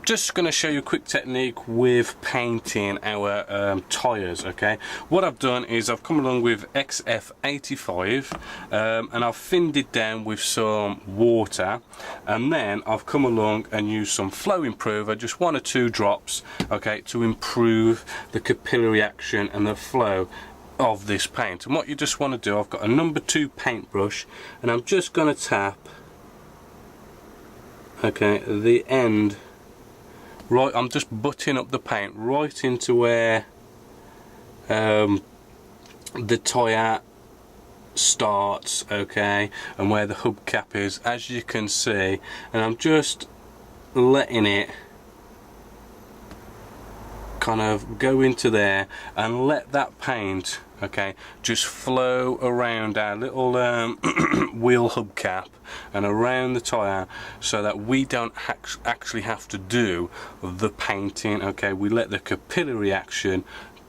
Just going to show you a quick technique with painting our tyres. Okay, what I've done is I've come along with XF85 and I've thinned it down with some water, and then I've come along and used some flow improver, just 1 or 2 drops, okay, to improve the capillary action and the flow of this paint. And what you just want to do, I've got a number 2 paintbrush and I'm just going to tap, okay, the end. Right, I'm just butting up the paint right into where the tyre starts, okay, and where the hubcap is, as you can see, and I'm just letting it kind of go into there and let that paint, okay, just flow around our little wheel hubcap and around the tyre, so that we don't actually have to do the painting. Okay, we let the capillary action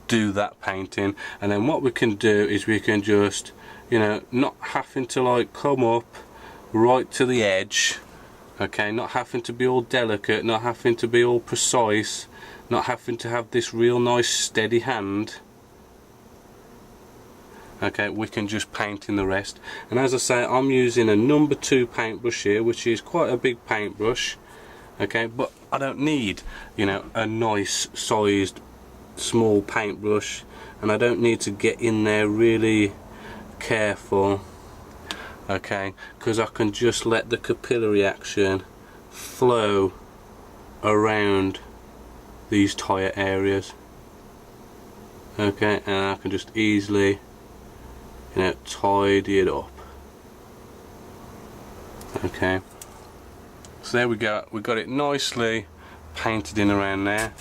do that painting, and then what we can do is we can just, you know, not having to like come up right to the edge, okay, not having to be all delicate, not having to be all precise, not having to have this real nice steady hand. Okay, we can just paint in the rest. And as I say, I'm using a number 2 paintbrush here, which is quite a big paintbrush, okay, but I don't need, you know, a nice sized small paintbrush, and I don't need to get in there really careful, okay, because I can just let the capillary action flow around these tyre areas, okay, and I can just easily, you know, tidy it up. Okay, so there we go, we got it nicely painted in around there.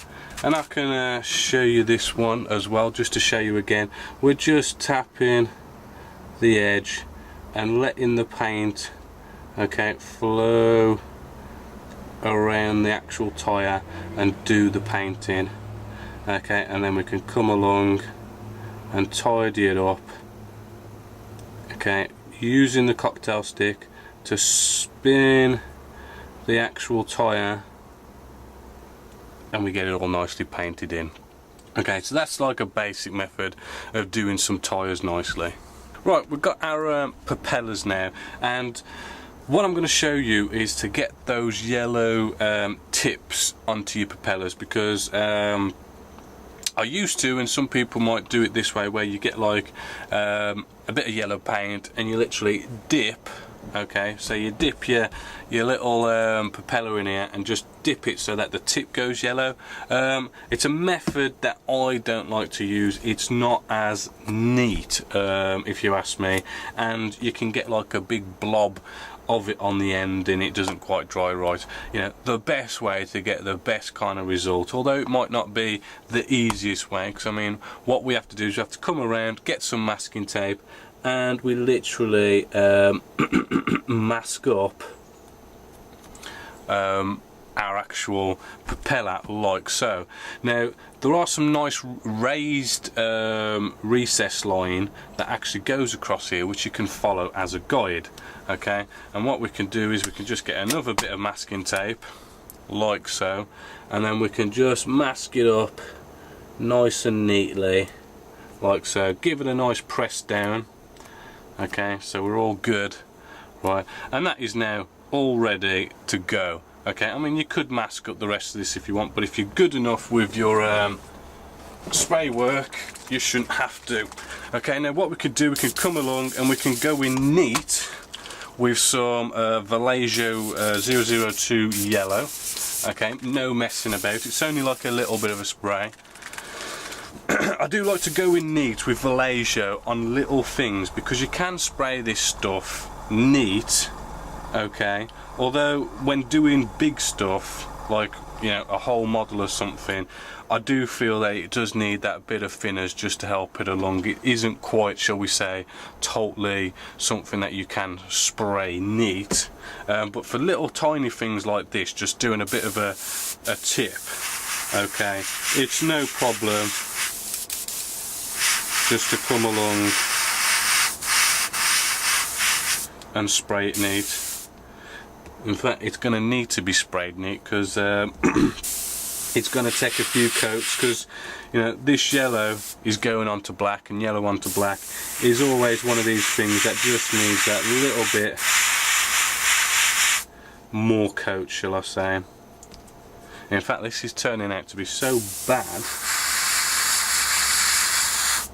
And I can show you this one as well, just to show you again. We're just tapping the edge and letting the paint, okay, flow around the actual tyre and do the painting, okay, and then we can come along and tidy it up, okay, using the cocktail stick to spin the actual tyre, and we get it all nicely painted in. Okay, so that's like a basic method of doing some tyres nicely. Right, we've got our propellers now, and what I'm going to show you is to get those yellow tips onto your propellers, because I used to, and some people might do it this way, where you get like a bit of yellow paint and you literally dip, okay, so you dip your little propeller in here and just dip it so that the tip goes yellow. It's a method that I don't like to use. It's not as neat, if you ask me, and you can get like a big blob of it on the end and it doesn't quite dry right. You know, the best way to get the best kind of result, although it might not be the easiest way, because I mean, what we have to do is we have to come around, get some masking tape, and we literally mask up our actual propeller like so. Now there are some nice raised recess line that actually goes across here, which you can follow as a guide, okay, and what we can do is we can just get another bit of masking tape like so, and then we can just mask it up nice and neatly like so, give it a nice press down, okay, so we're all good, right, and that is now all ready to go. Okay, I mean, you could mask up the rest of this if you want, but if you're good enough with your spray work, you shouldn't have to. Okay, now what we could do, we can come along and we can go in neat with some Vallejo 002 yellow. Okay, no messing about, it's only like a little bit of a spray. I do like to go in neat with Vallejo on little things, because you can spray this stuff neat, okay, although when doing big stuff like, you know, a whole model or something, I do feel that it does need that bit of thinners just to help it along. It isn't quite, shall we say, totally something that you can spray neat, but for little tiny things like this, just doing a bit of a tip, okay, it's no problem just to come along and spray it neat. In fact, it's going to need to be sprayed neat, because it's going to take a few coats, because you know this yellow is going on to black, and yellow onto black is always one of these things that just needs that little bit more coat, shall I say. In fact, this is turning out to be so bad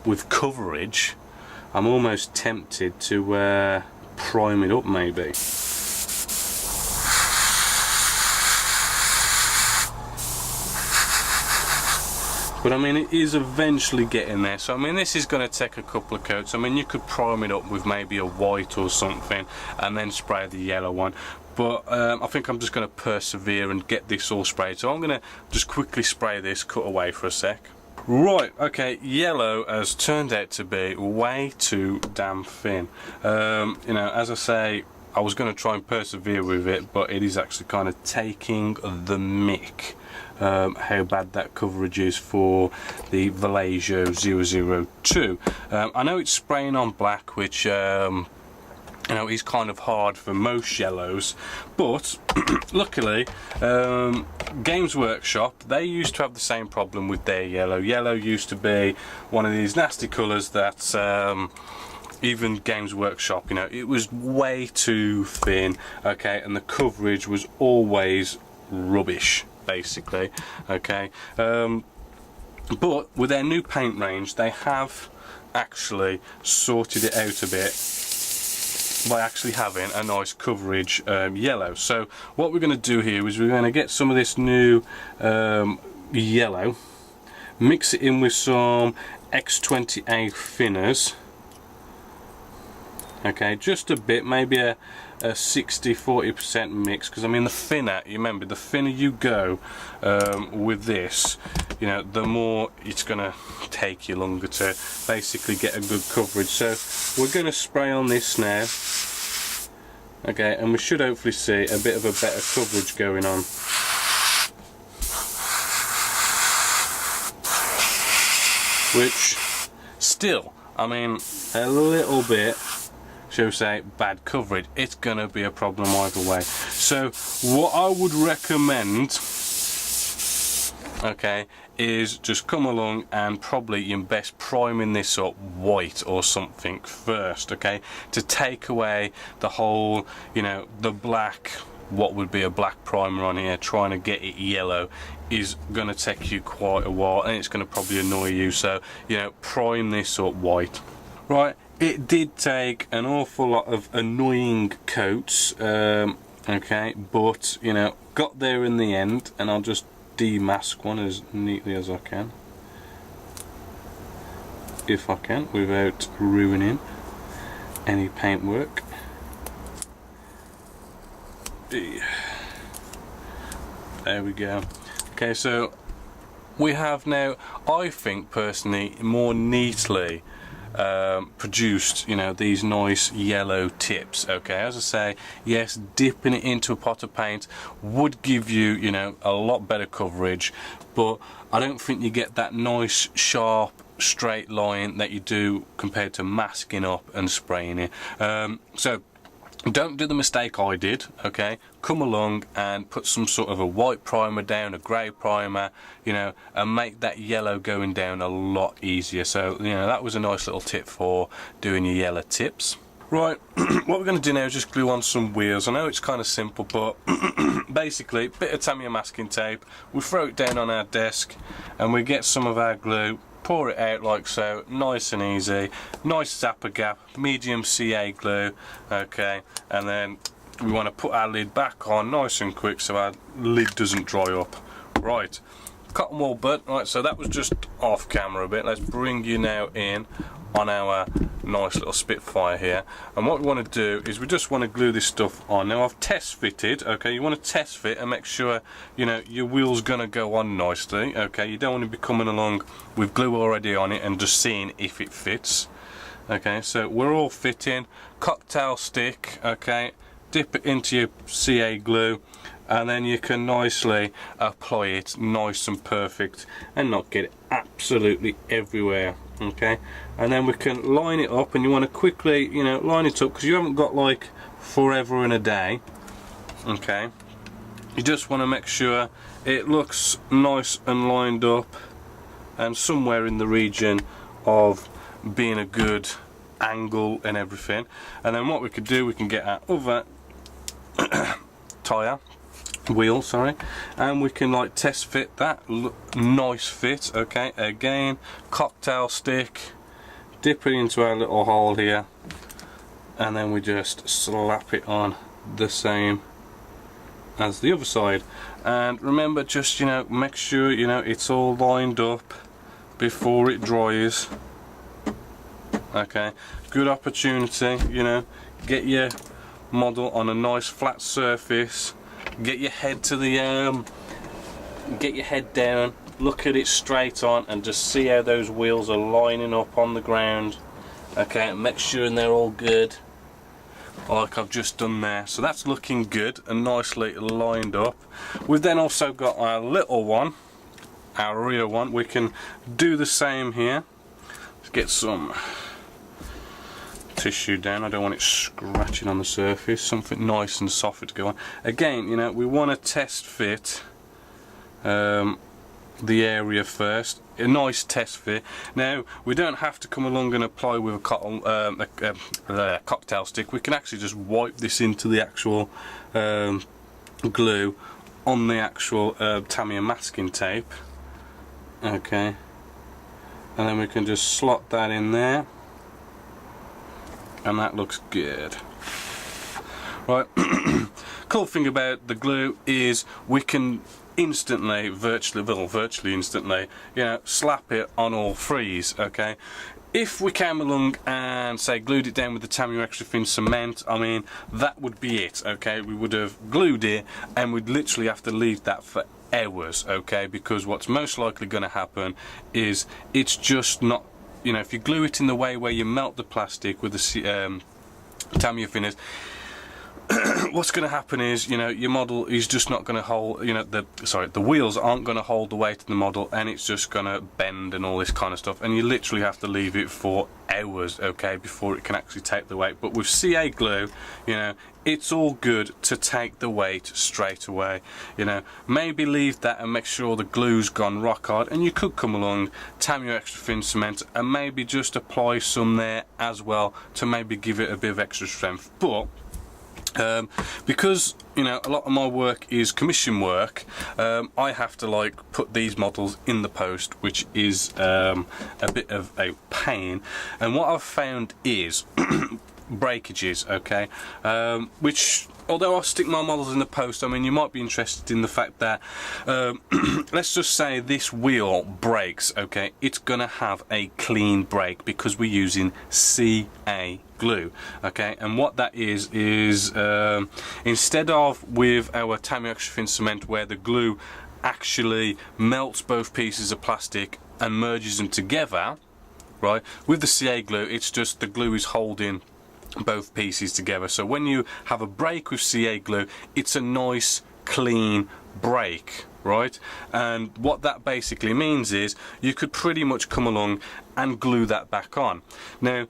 with coverage, I'm almost tempted to prime it up maybe. But I mean, it is eventually getting there. So I mean, this is going to take a couple of coats. I mean, you could prime it up with maybe a white or something and then spray the yellow one. But I think I'm just going to persevere and get this all sprayed. So I'm going to just quickly spray this, cut away for a sec. Right, okay, yellow has turned out to be way too damn thin. You know, as I say, I was going to try and persevere with it, but it is actually kind of taking the mick. How bad that coverage is for the Vallejo 002. I know it's spraying on black, which you know, is kind of hard for most yellows, but luckily Games Workshop, they used to have the same problem with their yellow. Yellow used to be one of these nasty colours that even Games Workshop, you know, it was way too thin, okay, and the coverage was always rubbish, basically, okay. But with their new paint range, they have actually sorted it out a bit by actually having a nice coverage yellow. So what we're going to do here is we're going to get some of this new yellow, mix it in with some X20A thinners, okay, just a bit, maybe a 60-40% mix, because I mean the thinner, you remember, the thinner you go with this, you know, the more it's going to take you longer to basically get a good coverage. So we're going to spray on this now, okay, and we should hopefully see a bit of a better coverage going on. Which still, I mean, a little bit, shall we say, bad coverage. It's gonna be a problem either way. So what I would recommend, okay, is just come along and probably you best priming this up white or something first, okay, to take away the whole, you know, the black, what would be a black primer on here, trying to get it yellow is going to take you quite a while, and it's going to probably annoy you. So, you know, prime this up white. Right, it did take an awful lot of annoying coats, okay, but, you know, got there in the end, and I'll just demask one as neatly as I can, if I can, without ruining any paintwork. There we go. Okay, so we have now, I think personally, more neatly produced, you know, these nice yellow tips. Okay, as I say, yes, dipping it into a pot of paint would give you, you know, a lot better coverage, but I don't think you get that nice sharp straight line that you do compared to masking up and spraying it. So don't do the mistake I did, okay? Come along and put some sort of a white primer down, a grey primer, you know, and make that yellow going down a lot easier. So, you know, that was a nice little tip for doing your yellow tips. Right, what we're going to do now is just glue on some wheels. I know it's kind of simple, but basically, bit of Tamiya masking tape, we throw it down on our desk, and we get some of our glue, pour it out like so, nice and easy, nice zapper gap, medium CA glue, okay, and then we want to put our lid back on nice and quick so our lid doesn't dry up. Right, cotton wool bud. Right, so that was just off camera a bit. Let's bring you now in on our nice little Spitfire here, and what we want to do is we just want to glue this stuff on. Now I've test fitted, okay, you want to test fit and make sure, you know, your wheel's gonna go on nicely, okay, you don't want to be coming along with glue already on it and just seeing if it fits. Okay, so we're all fitting, cocktail stick, okay, dip it into your CA glue, and then you can nicely apply it nice and perfect and not get it absolutely everywhere. Okay, and then we can line it up, and you want to quickly, you know, line it up because you haven't got like forever and a day. okay, you just want to make sure it looks nice and lined up and somewhere in the region of being a good angle and everything. And then what we could do, we can get our other wheel, sorry, and we can like test fit that. Nice fit, okay. Again, cocktail stick, dip it into our little hole here, and then we just slap it on the same as the other side. And remember, just, you know, make sure, you know, it's all lined up before it dries. Okay, good opportunity, you know, get your model on a nice flat surface, get your head to the get your head down, look at it straight on, and just see how those wheels are lining up on the ground. Okay, make sure they're all good, like I've just done there. So that's looking good and nicely lined up. We've then also got our little one, our rear one. We can do the same here. Let's get some tissue down. I don't want it scratching on the surface. Something nice and soft to go on. Again, you know, we want to test fit the area first. A nice test fit. Now, we don't have to come along and apply with a cocktail stick. We can actually just wipe this into the actual glue on the actual Tamiya masking tape. Okay, and then we can just slot that in there, and that looks good. Right. Cool thing about the glue is we can instantly, virtually instantly, you know, slap it on all threes. Okay, if we came along and say glued it down with the Tamiya extra thin cement, I mean, that would be it. Okay, we would have glued it and we'd literally have to leave that for hours. Okay, because what's most likely going to happen is it's just not, you know, if you glue it in the way where you melt the plastic with the Tamiya thinners, what's going to happen is, you know, your model is just not going to hold, you know, the wheels aren't going to hold the weight of the model, and it's just going to bend and all this kind of stuff, and you literally have to leave it for hours, okay, before it can actually take the weight. But with CA glue, you know, it's all good to take the weight straight away. You know, maybe leave that and make sure the glue's gone rock hard, and you could come along, Tamiya extra thin cement, and maybe just apply some there as well to maybe give it a bit of extra strength. But because, you know, a lot of my work is commission work, I have to like put these models in the post, which is a bit of a pain. And what I've found is breakages, okay, which, although I stick my models in the post, I mean, you might be interested in the fact that let's just say this wheel breaks, okay, it's gonna have a clean break because we're using CA glue, okay. And what that is instead of with our Tamiya extra thin cement where the glue actually melts both pieces of plastic and merges them together, right, with the CA glue it's just the glue is holding both pieces together. So when you have a break with CA glue, it's a nice clean break, right? And what that basically means is you could pretty much come along and glue that back on. Now,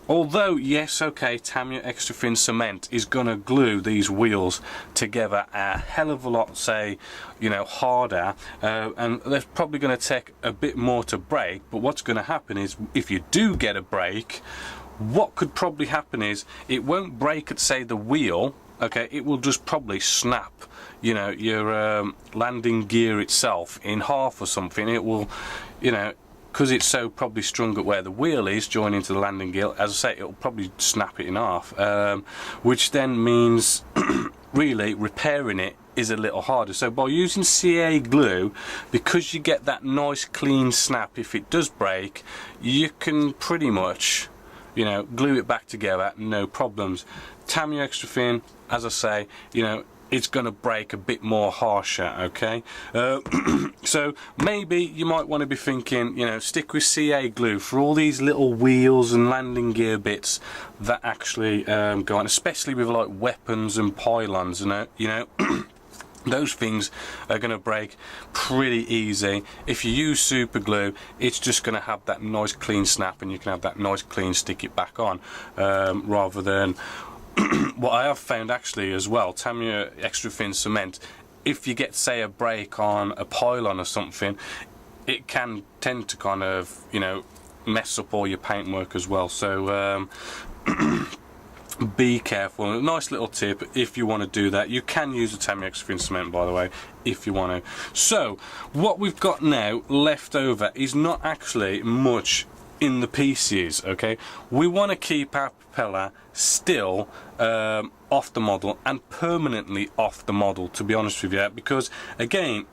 although, yes, okay, Tamiya extra thin cement is gonna glue these wheels together a hell of a lot, say, you know, harder, and they're probably gonna take a bit more to break. But what's gonna happen is, if you do get a break, what could probably happen is it won't break at, say, the wheel, okay, it will just probably snap, you know, your landing gear itself in half or something. It will, you know, because it's so probably strung at where the wheel is joining to the landing gear, as I say, it'll probably snap it in half, which then means really repairing it is a little harder. So by using CA glue, because you get that nice clean snap if it does break, you can pretty much, you know, glue it back together, no problems. Tamiya extra thin, as I say, you know, it's going to break a bit more harsher, okay. So maybe you might want to be thinking, you know, stick with CA glue for all these little wheels and landing gear bits that actually go on, especially with like weapons and pylons, and you know. Those things are going to break pretty easy. If you use super glue, it's just going to have that nice clean snap, and you can have that nice clean stick it back on, rather than what I have found actually as well, Tamiya extra thin cement, if you get, say, a break on a pylon or something, it can tend to kind of, you know, mess up all your paintwork as well. So be careful. A nice little tip if you want to do that. You can use a Tamiya extra thin cement, by the way, if you want to. So what we've got now left over is not actually much in the pieces. Okay, we want to keep our propeller still off the model and permanently off the model, to be honest with you, because again,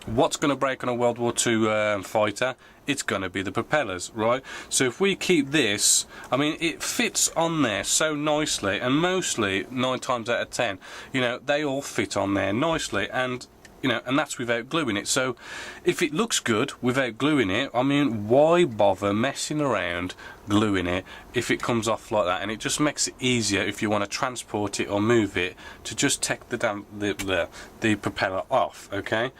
what's going to break on a World War II fighter? It's going to be the propellers, right? So if we keep this, I mean, it fits on there so nicely, and mostly 9 times out of 10, you know, they all fit on there nicely, and you know, and that's without gluing it. So if it looks good without gluing it, I mean, why bother messing around gluing it if it comes off like that? And it just makes it easier if you want to transport it or move it to just take the propeller off. Okay,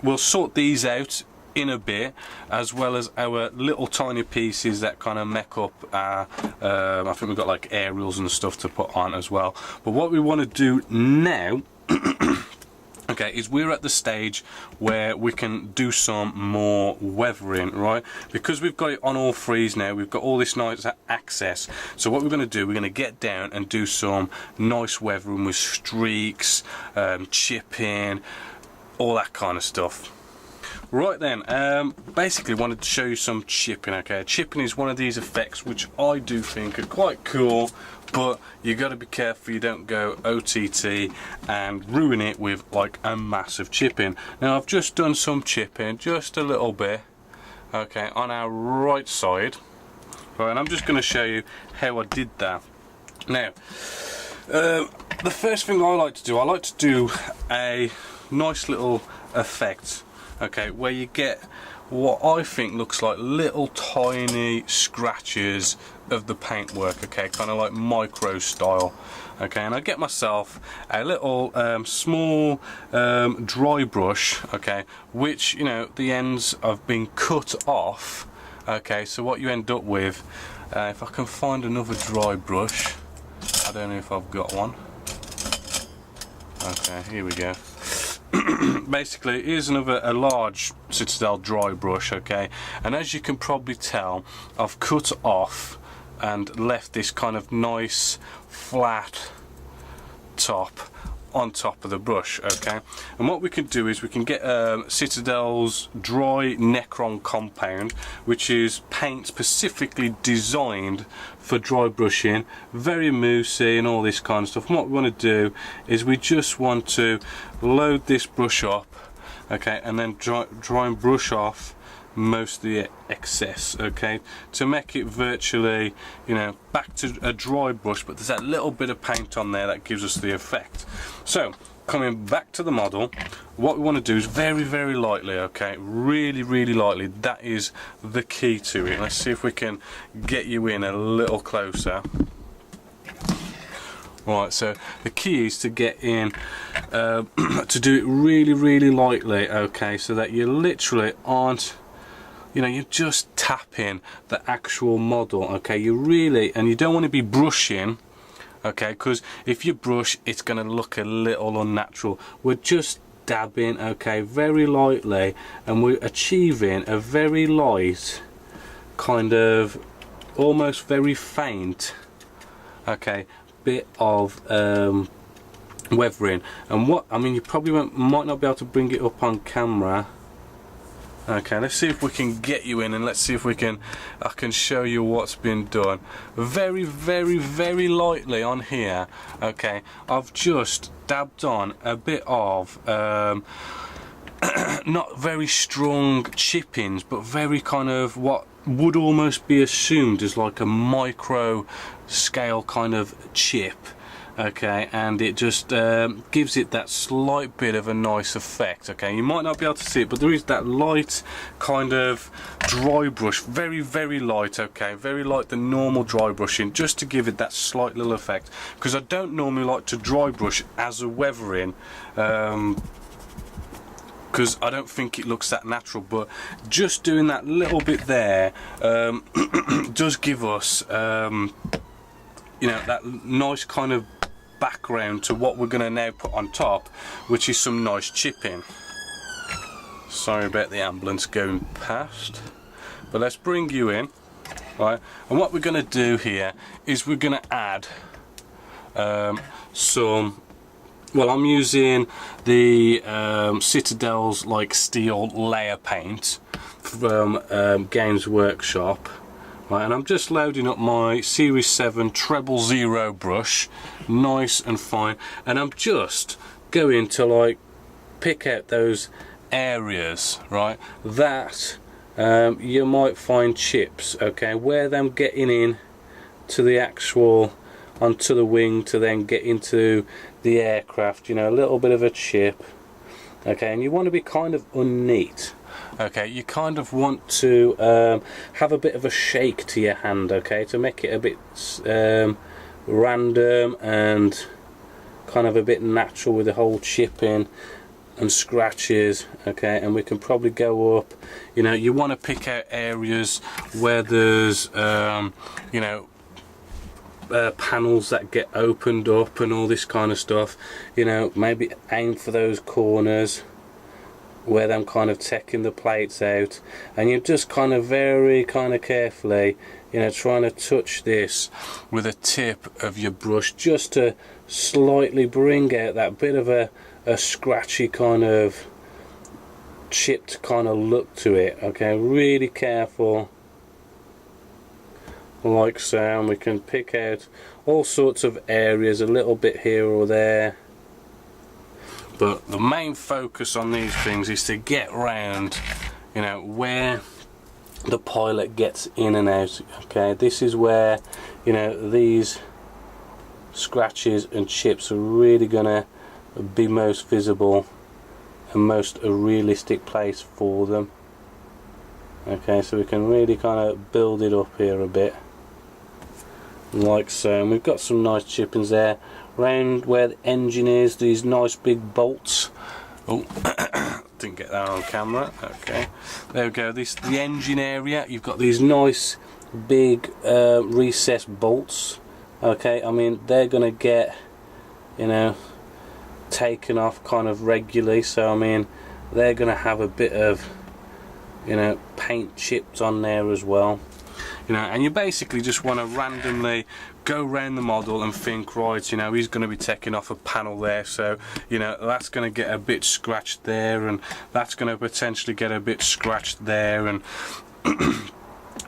we'll sort these out in a bit, as well as our little tiny pieces that kind of make up our I think we've got like aerials and stuff to put on as well. But what we want to do now okay, is we're at the stage where we can do some more weathering, right? Because we've got it on all threes now, we've got all this nice access. So what we're going to do, we're going to get down and do some nice weathering with streaks, chipping, all that kind of stuff. Right then, basically wanted to show you some chipping. Okay, chipping is one of these effects which I do think are quite cool, but you got to be careful you don't go OTT and ruin it with like a massive chipping. Now I've just done some chipping, just a little bit, okay, on our right side, right, and I'm just going to show you how I did that. Now, the first thing I like to do a nice little effect, okay, where you get what I think looks like little tiny scratches of the paintwork, okay, kind of like micro style, okay, and I get myself a little small dry brush, okay, which, you know, the ends have been cut off, okay, so what you end up with, if I can find another dry brush, I don't know if I've got one, okay, here we go. Basically, here's a large Citadel dry brush, okay, and as you can probably tell, I've cut off and left this kind of nice flat top on top of the brush, okay, and what we can do is we can get Citadel's dry Necron compound, which is paint specifically designed for dry brushing, very moussey and all this kind of stuff. And what we want to do is we just want to load this brush up, okay, and then try and brush off most of the excess, okay, to make it virtually, you know, back to a dry brush, but there's that little bit of paint on there that gives us the effect. So coming back to the model, what we want to do is very, very lightly, okay, really, really lightly. That is the key to it. Let's see if we can get you in a little closer. Right, so the key is to get in, to do it really, really lightly, okay, so that you literally aren't, you know, you're just tapping the actual model, okay, you really, and you don't want to be brushing, okay, because if you brush, it's going to look a little unnatural. We're just dabbing, okay, very lightly, and we're achieving a very light, kind of, almost very faint, okay, bit of weathering. And what, I mean, you probably might not be able to bring it up on camera. Okay, let's see if we can get you in, and let's see if I can show you what's been done. Very, very, very lightly on here, okay, I've just dabbed on a bit of not very strong chippings, but very kind of what would almost be assumed as like a micro scale kind of chip, okay, and it just gives it that slight bit of a nice effect, okay. You might not be able to see it, but there is that light kind of dry brush, very, very light, okay, very light, the normal dry brushing, just to give it that slight little effect, because I don't normally like to dry brush as a weathering, because I don't think it looks that natural, but just doing that little bit there does give us you know, that nice kind of background to what we're going to now put on top, which is some nice chipping. Sorry about the ambulance going past, but let's bring you in, right? And what we're going to do here is we're going to add some, well, I'm using the Citadel's like steel layer paint from Games Workshop, right? And I'm just loading up my Series 7 Treble Zero brush, nice and fine, and I'm just going to like pick out those areas, right, that you might find chips, okay, where them getting in to the actual, onto the wing to then get into the aircraft, you know, a little bit of a chip, okay, and you want to be kind of unneat, okay, you kind of want to have a bit of a shake to your hand, okay, to make it a bit random and kind of a bit natural with the whole chipping and scratches, okay. And we can probably go up, you know, you want to pick out areas where there's you know, panels that get opened up and all this kind of stuff, you know, maybe aim for those corners where them kind of taking the plates out, and you're just kind of very kind of carefully, you know, trying to touch this with a tip of your brush just to slightly bring out that bit of a scratchy kind of chipped kind of look to it, okay. Really careful like so, and we can pick out all sorts of areas a little bit here or there, but the main focus on these things is to get round, you know, where the pilot gets in and out, okay. This is where, you know, these scratches and chips are really gonna be most visible and most a realistic place for them, okay. So we can really kind of build it up here a bit like so, and we've got some nice chippings there round where the engine is, these nice big bolts. Oh, didn't get that on camera, okay, there we go. This, the engine area, you've got these nice big recessed bolts, okay. I mean, they're gonna get, you know, taken off kind of regularly, so I mean, they're gonna have a bit of, you know, paint chipped on there as well, you know. And you basically just want to randomly go around the model and think, right, you know, he's going to be taking off a panel there, so, you know, that's going to get a bit scratched there, and that's going to potentially get a bit scratched there, and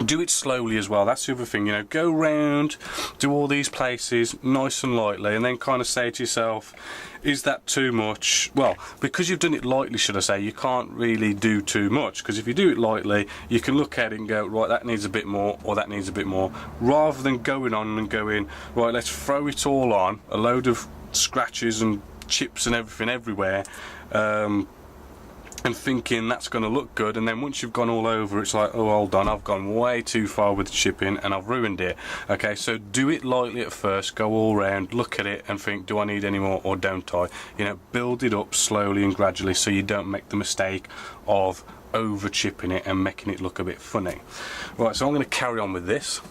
do it slowly as well. That's the other thing, you know, go round, do all these places nice and lightly, and then kind of say to yourself, is that too much? Well, because you've done it lightly, should I say, you can't really do too much, because if you do it lightly, you can look at it and go, right, that needs a bit more, or that needs a bit more, rather than going on and going, right, let's throw it all on, a load of scratches and chips and everything everywhere, and thinking that's going to look good, and then once you've gone all over, it's like, oh, hold on, I've gone way too far with the chipping and I've ruined it, okay. So do it lightly at first, go all round, look at it and think, do I need any more or don't I, you know, build it up slowly and gradually so you don't make the mistake of over chipping it and making it look a bit funny. Right, so I'm going to carry on with this.